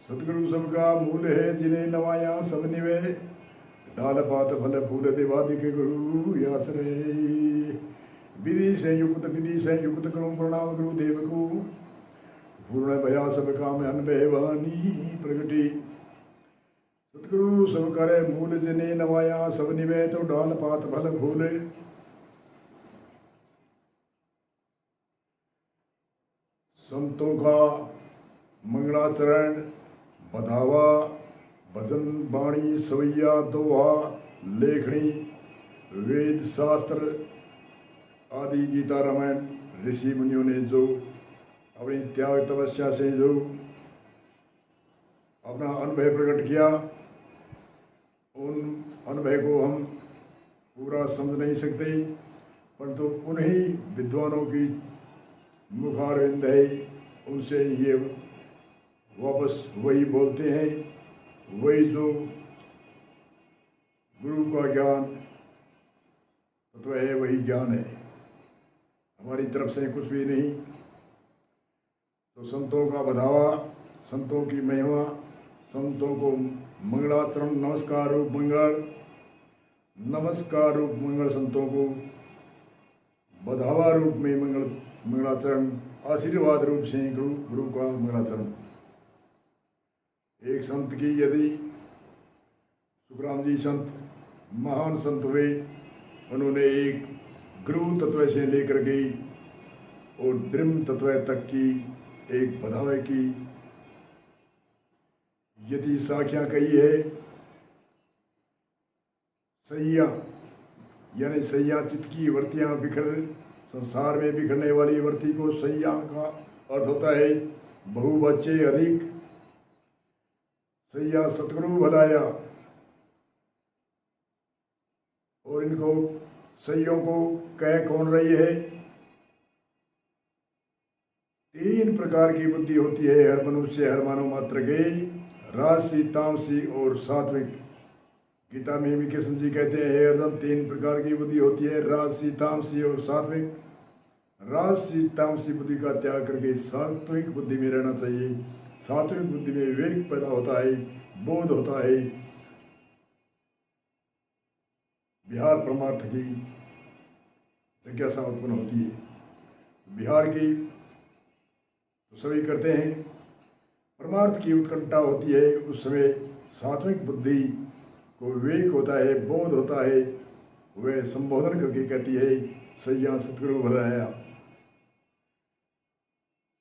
सतगुरु सबका मूल है जिन्हें नवाया सब निवे, डाल पात फल फूल देवादिक गुरु आश्रय। विधि से युक्त करूं प्रणाम गुरुदेव को, पूर्ण भया सब काम अनभय वाणी प्रगटी। सतगुरु सब करे मूल जिन्हें नवाया सब निवे, तो डाल पात फल फूल संतों का मंगलाचरण बधावा, भजन बाणी सवैया दोहा लेखनी, वेद शास्त्र आदि गीता रामायण ऋषि मुनियों ने जो अपनी त्याग तपस्या से जो अपना अनुभव प्रकट किया, उन अनुभव को हम पूरा समझ नहीं सकते, परंतु उन्हीं विद्वानों की मुखारविंद है, उनसे ये वापस वही बोलते हैं, वही जो गुरु का ज्ञान तत्व है वही ज्ञान है, हमारी तरफ से कुछ भी नहीं। तो संतों का बढ़ावा, संतों की महिमा, संतों को मंगलाचरण नमस्कार रूप मंगल, नमस्कार रूप मंगल, संतों को बढ़ावा रूप में मंगलाचरण, आशीर्वाद रूप से गुरु का मंगलाचरण। एक संत की यदि सुखराम जी संत महान संत हुए, उन्होंने एक गुरु तत्व से लेकर के और ब्रह्म तत्व तक की एक बढ़ावे की यदि साखियां कही है। सैया यानी सैया चित्त की वृत्तियां बिखर, संसार में बिखरने वाली वृत्ति को सैया का अर्थ होता है बहुबच्चे अधिक। सैया सतगुरु भलाया, और इनको सैयों को कह कौन रही है? तीन प्रकार की बुद्धि होती है हर मनुष्य, हर मानव मात्र के, राजसी, तामसी और सात्विक। गीता में भी कृष्ण जी कहते हैं, हे अर्जुन, तीन प्रकार की बुद्धि होती है, राजसी, तामसी और सात्विक। राजसी तामसी बुद्धि का त्याग करके सात्विक बुद्धि में रहना चाहिए। सात्विक बुद्धि में विवेक पैदा होता है, बोध होता है, बिहार परमार्थ की जिज्ञासा उत्पन्न होती है। बिहार की तो सभी करते हैं, परमार्थ की उत्कंठा होती है, उस समय सात्विक बुद्धि को विवेक होता है, बोध होता है, वह संबोधन करके कहती है, सैया सतगुरु भलाया।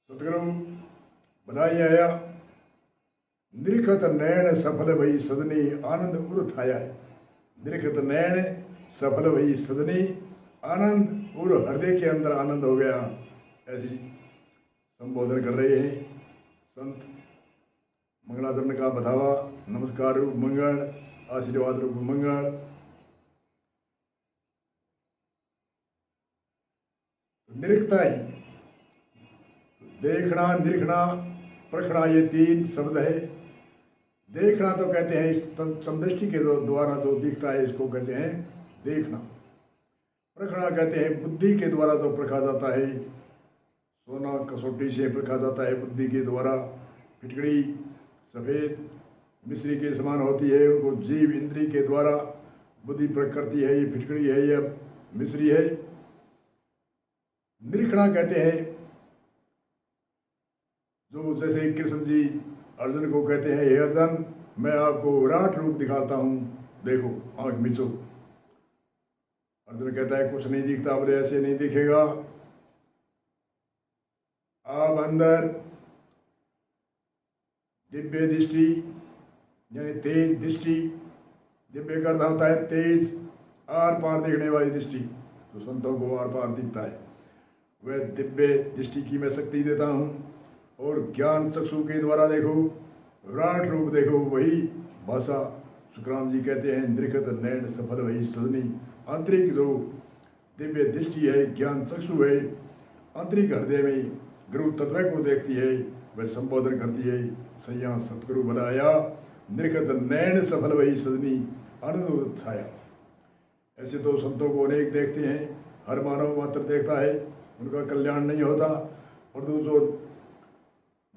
सतगुरु बनाई आया, निरखत नैन सफल भई सदनी, आनंद उर थाया। निरखत नैन सफल भई सदनी, आनंद उर हृदय के अंदर आनंद हो गया, ऐसी संबोधन कर रहे हैं संत। मंगलाचरण का बढ़ावा, नमस्कार रूप मंगल, आशीर्वाद रूप मंगल। निरीखता ही देखना, निरीखना, परखना, ये तीन शब्द है। देखना तो कहते हैं समदृष्टि के द्वारा जो दिखता है इसको कहते हैं देखना। परखना कहते हैं बुद्धि के द्वारा जो परखा जाता है, सोना कसौटी से परखा जाता है बुद्धि के द्वारा। फिटकड़ी सफ़ेद मिश्री के समान होती है, उनको जीव इंद्री के द्वारा बुद्धि परख करती है, ये फिटकड़ी है, ये मिश्री है। निरीखना कहते हैं जो जैसे कृष्ण जी अर्जुन को कहते हैं, हे अर्जुन, मैं आपको विराट रूप दिखाता हूँ, देखो आंख मिचो। अर्जुन कहता है कुछ नहीं दिखता, बोले ऐसे नहीं दिखेगा, आप अंदर दिव्य दृष्टि यानी तेज दृष्टि, दिव्य का अर्थ होता है तेज, आर पार देखने वाली दृष्टि, तो संतों को आर पार दिखता है, वह दिव्य दृष्टि की मैं शक्ति देता हूँ। और ज्ञान चक्षु के द्वारा देखो, विराट रूप देखो, वही भाषा सुखराम जी कहते हैं, निरखत नैन सफल वही सदनी। आंतरिक जो दिव्य दृष्टि है, ज्ञान चक्षु है, आंतरिक हृदय में गुरु तत्व को देखती है, वह संबोधन करती है, सैया सतगुरु बनाया, निरखत नैन सफल वही सदनी, आनंद छाया। ऐसे तो संतों को अनेक देखते हैं, हर मानव मात्र देखता है, उनका कल्याण नहीं होता। और जो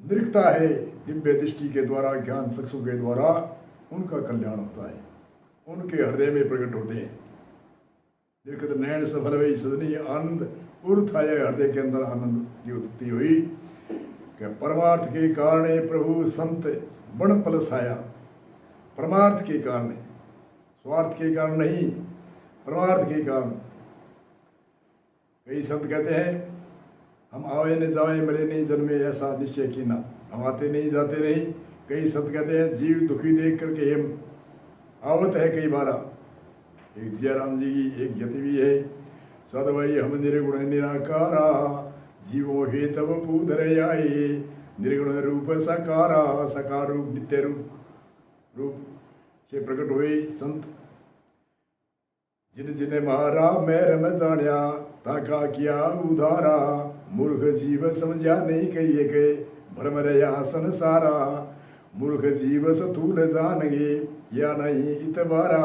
निरखता है दिव्य दृष्टि के द्वारा, ज्ञान चक्षु के द्वारा उनका कल्याण होता है, उनके हृदय में प्रकट होते हैं। निरखत नैन सफल वही सदनी आनंद उर्थाय, हृदय के अंदर आनंद की उत्पत्ति हुई कि परमार्थ के कारण प्रभु संत बण पल साया। परमार्थ के कारण, स्वार्थ के कारण नहीं, परमार्थ के कारण। कई संत कहते हैं हम आवे न जावे मरे नहीं जन्मे, ऐसा निश्चय कीना। हम आते नहीं जाते नहीं। कई संत कहते हैं जीव दुखी देख करके हम आवत है कई बारा। एक जयराम जी की एक यति भी है, सदवई हम निर्गुण निराकारा, जीवो हे तब पूधर आए, निर्गुण रूप सकारा, सकार रूप नित्य रूप से प्रकट हुए संत। जिन जिने मारा मैर न जानिया, ताका किया उधारा, मूर्ख जीव समझा नहीं कहिए के, भ्रम रया संसारा, मूर्ख जीव सथूल जानगे, या नहीं इतबारा,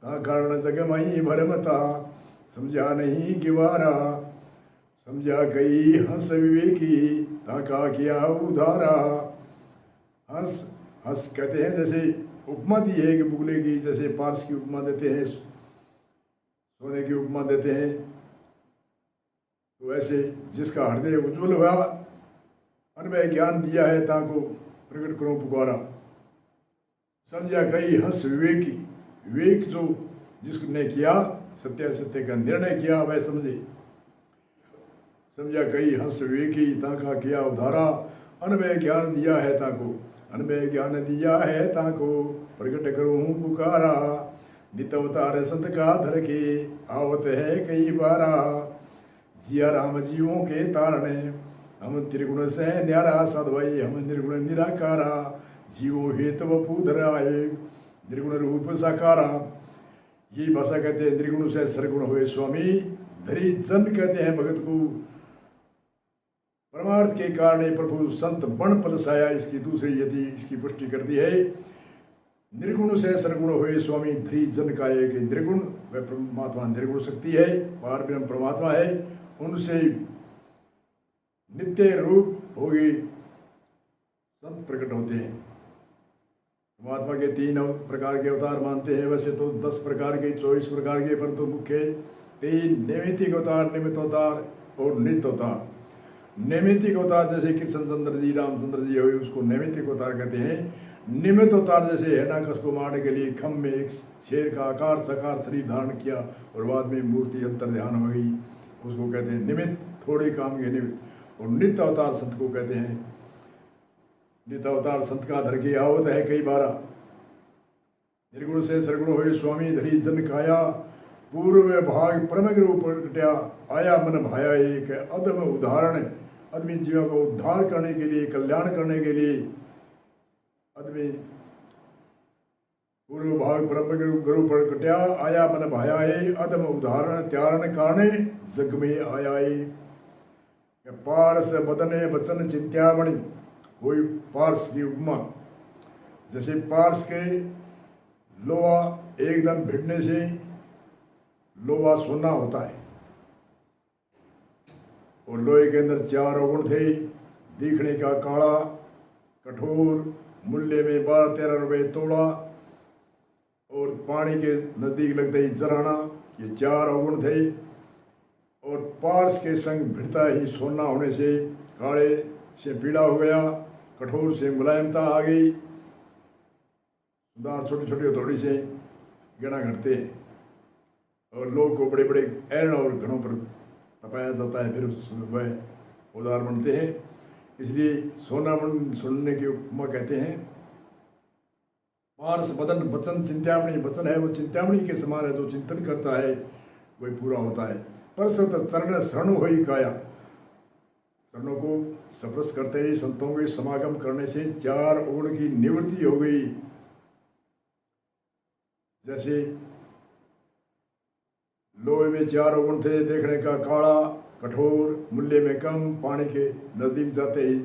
ता कारण जग मई भरमता, समझा नहीं गिवारा, समझा गई हंस विवेकी, ताका किया उधारा। हंस हंस कहते हैं, जैसे उपमा दी है कि बुगले की, जैसे पारस की उपमा देते हैं, सोने की उपमा देते हैं, तो ऐसे जिसका हृदय उज्ज्वल हुआ, अनवय ज्ञान दिया है, ताको प्रकट करो पुकारा। समझा गई हंस विवेकी, विवेक जो जिसने किया, सत्य सत्य का निर्णय किया, वह समझे। समझा गई हंस विवेकी, ताका किया उधारा, अनवय ज्ञान दिया है ताको, अनवय ज्ञान दिया है ताको, प्रकट करूँ पुकारा। नित अवतार संत का धर के, आवत है कई बारा, जिया राम जीवों के तारणे, हम त्रिगुण से न्यारा, सदवई हम निर्गुण निराकारा, जीवो हेत वपूधर आए, निर्गुण रूप साकारा। ये भाषा कहते हैं निर्गुण से सरगुण हुए स्वामी, धरी जन कहते हैं भगत को। परमार्थ के कारण प्रभु संत बण पल साया, इसकी दूसरी यदि इसकी पुष्टि कर दी है। निर्गुण से सरगुण हुए स्वामी, धरी जन का एक निर्गुण, वह परमात्मा निर्गुण शक्ति है, पार ब्रह्म परमात्मा है, उनसे नित्य रूप हो गई संत प्रकट होते हैं। परमात्मा के 3 प्रकार के अवतार मानते हैं, वैसे तो 10 प्रकार के, 24 प्रकार के, परंतु मुख्य 3 नैमित्तिक अवतार, निमित्त अवतार और नित्य अवतार। नैमित्तिक अवतार जैसे कृष्णचंद्र जी, रामचंद्र जी हुए, उसको नैमित्तिक अवतार कहते हैं। निमित्त अवतार जैसे हिरण्याकश को मारने के लिए खम में एक शेर का आकार सकार शरीर धारण किया और बाद में मूर्ति अंतर ध्यान हो गई, उसको कहते हैं निमित्त, थोड़े काम के निमित्त। और नित्य अवतार संत को कहते हैं। नित्य अवतार संत का धर के आवत है कई बारा, निर्गुण से सरगुण हुए स्वामी, धरी जन काया, पूर्व भाग परमग रूप प्रगट्या, आया मन भाया एक, अदम उदाहरण, आदमी जीवों को उद्धार करने के लिए, कल्याण करने के लिए, आदमी पूर्व भाग परमग रूप प्रगट्या, आया मन भाया है, अदम उदाहरण, त्यारण कारणे जग में आया है। पारस बदने वचन चिंत्यामणि, कोई पारस की उपमा, जैसे पारस के लोहा एकदम भिड़ने से लोहा सोना होता है, और लोहे के अंदर 4 अवगुण थे, दिखने का काला, कठोर, मूल्य में 12-13 रुपये तोड़ा, और पानी के नजदीक लगते ही जराना, ये 4 अवगुण थे। और पारस के संग भिड़ता ही सोना होने से काले से पीला हो गया, कठोर से मुलायमता आ गई, दांत छोटे छोटे हथौड़ी से गणा घटते हैं, और लोग को बड़े बड़े ऐरण और घड़ों पर तपाया जाता है, फिर वह उदार बनते हैं। इसलिए सोना मन सुनने की उपमा कहते हैं। पारस बदन वचन चिंतामणि, वचन है वो चिंतामणि के समान है, जो चिंतन करता है वही पूरा होता है। परसत चरण शरण होई काया, शरणों को सप्रस करते ही संतों के समागम करने से 4 अवगुण की निवृत्ति हो गई। जैसे लोहे में 4 अवगुण थे, देखने का काला, कठोर, मूल्य में कम, पानी के नजदीक जाते ही,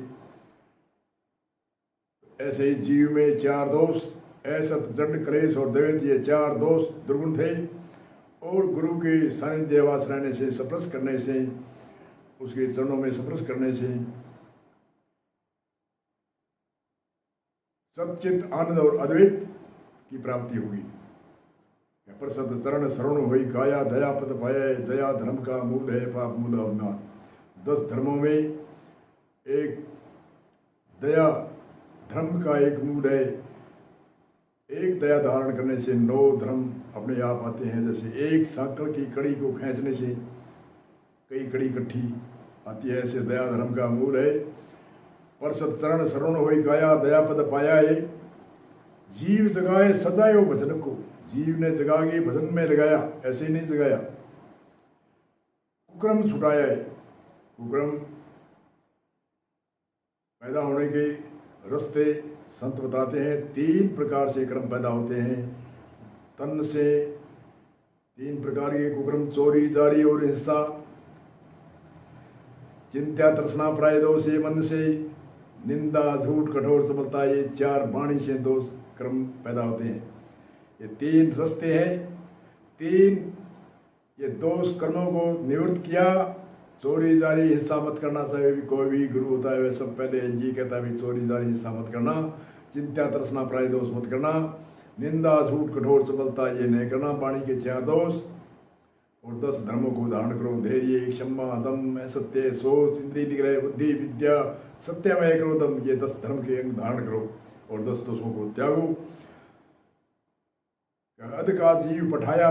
ऐसे ही जीव में 4 दोष, ऐसत जड क्लेश और दैवत, ये 4 दोष दुर्गुण थे। और गुरु के सानिध्य वास रहने से, सप्रस करने से, उसके चरणों में सप्रस करने से सच्चित आनंद और अद्वैत की प्राप्ति होगी। प्रसद चरण शरण होई काया, दया पद पाया, दया धर्म का मूल है, पाप मूल अवमान। 10 धर्मों में एक दया धर्म का एक मूल है। एक दया धारण करने से 9 धर्म अपने आप आते हैं। जैसे एक सांकड़ की कड़ी को खींचने से कई कड़ी इकट्ठी आती है, ऐसे दया धर्म का मूल है। परसत चरण शरण होई काया, दया पद पाया है। जीव जगाए सजायो भजन को, जीव ने जगा के भजन में लगाया, ऐसे ही नहीं जगाया। कुक्रम छुटाया है। कुक्रम पैदा होने के रास्ते संत बताते हैं। 3 प्रकार से क्रम पैदा होते हैं। तन से 3 प्रकार के कुक्रम, चोरी, जारी और हिस्सा। चिंत्या तृष्णा प्राय दोष से, मन से निंदा, झूठ, कठोर सफलता, ये 4 वाणी से 2 क्रम पैदा होते हैं। ये 3 रास्ते हैं। 3 ये दोष कर्मों को निवृत्त किया। चोरी जारी हिस्सा मत करना, चाहे कोई भी गुरु होता है वह सब पहले जी कहता है भी चोरी जारी हिस्सा मत करना। चिंता तृष्णा प्राय दोष मत करना। निंदा, झूठ, कठोर सफलता ये नहीं करना। वाणी के 4 दोष। और 10 धर्मों को धारण करो। धैर्य, क्षमा, दम, असत्य, सोच, इंद्रिय निग्रह, बुद्धि, विद्या, सत्यमय क्रोधम, ये 10 धर्म के अंग धारण करो और 10 दोषों को त्यागो। अध का जीव पठाया,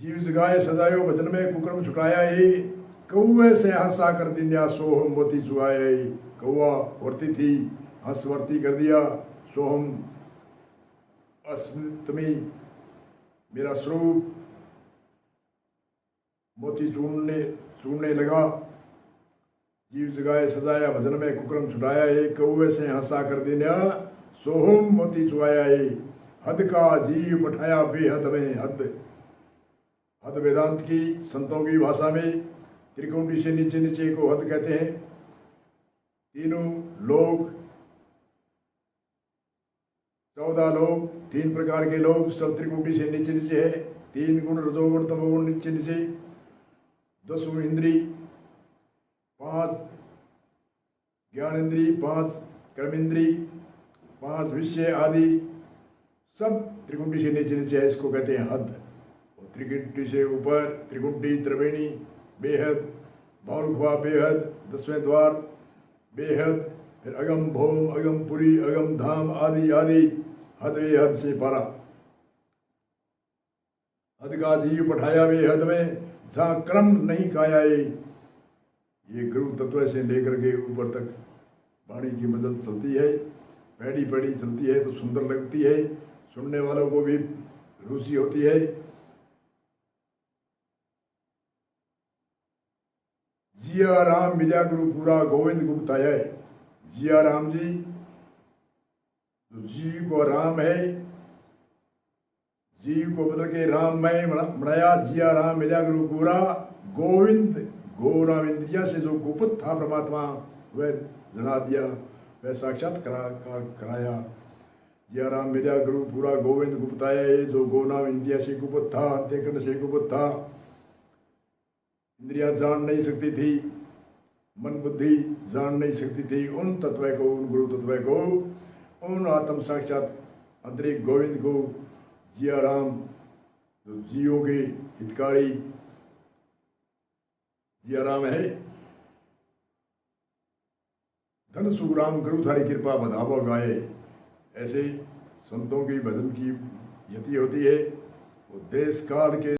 जीव जगाए सजायो भजन में, कुक्रम छुटाया है। कौए से हंसा कर दिया, सोहम मोती चुआया। कौआ वर्ती थी, हंस वर्ती कर दिया। सोहम अस्मितमी, मेरा स्वरूप मोती चूड़ने लगा। जीव जगाए सजाया भजन में, कुक्रम छुटाया है। कौए से हंसा कर दिया, सोहम मोती चुआया है। हद का जीव पठाया बेहद में, हद वेदांत की संतों की भाषा में त्रिकुंडी से नीचे नीचे को हद कहते हैं। तीनों लोग 14 लोग, 3 प्रकार के लोग सब त्रिकुंडी से नीचे नीचे है। 3 गुण, रजोगुण, तमोगुण नीचे नीचे। 10 इंद्री, 5 ज्ञान इंद्री, 5 कर्म इंद्री, 5 विषय आदि सब त्रिकुंडी से नीचे नीचे है। इसको कहते हैं हद। त्रिकुंडी से ऊपर त्रिकुंडी, त्रिवेणी, बेहद, भौरखुआ बेहद, 10वें द्वार बेहद, फिर अगम भौम, अगम पुरी, अगम धाम आदि आदि। हद वे हद से पारा। हद का जीव पठाया वे हद में, जहाँ क्रम नहीं काया। ये गुरु तत्व से लेकर के ऊपर तक वाणी की मदद चलती है। पैड़ी पैड़ी चलती है तो सुंदर लगती है, सुनने वालों को भी रुचि होती है। जिया राम मिला गुरु पूरा, गोविंद गुप्ताया। जिया राम जी, तो जीव को राम है, जीव को बदल के राम में बनाया। जिया राम मिला गुरु पूरा, गोविंद, गो नाम इंद्रिया से जो गुप्त था परमात्मा वह जना दिया, वह साक्षात्कार कराया। जिया राम मिला गुरु पूरा, गोविंद गुप्ताया। जो गो नाम इंद्रिया से गुप्त था, अंत्यकरण से गुप्त था, इंद्रियां जान नहीं सकती थी, मन बुद्धि जान नहीं सकती थी, उन तत्व को, उन गुरु तत्व को, उन आत्म साक्षात अंतरिक गोविंद को जिया राम, जो जीवों के हितकारी जिया राम है। धन सुखराम गुरु थारी कृपा बधावा गाए। ऐसे संतों की भजन की यति होती है। वो देश काल के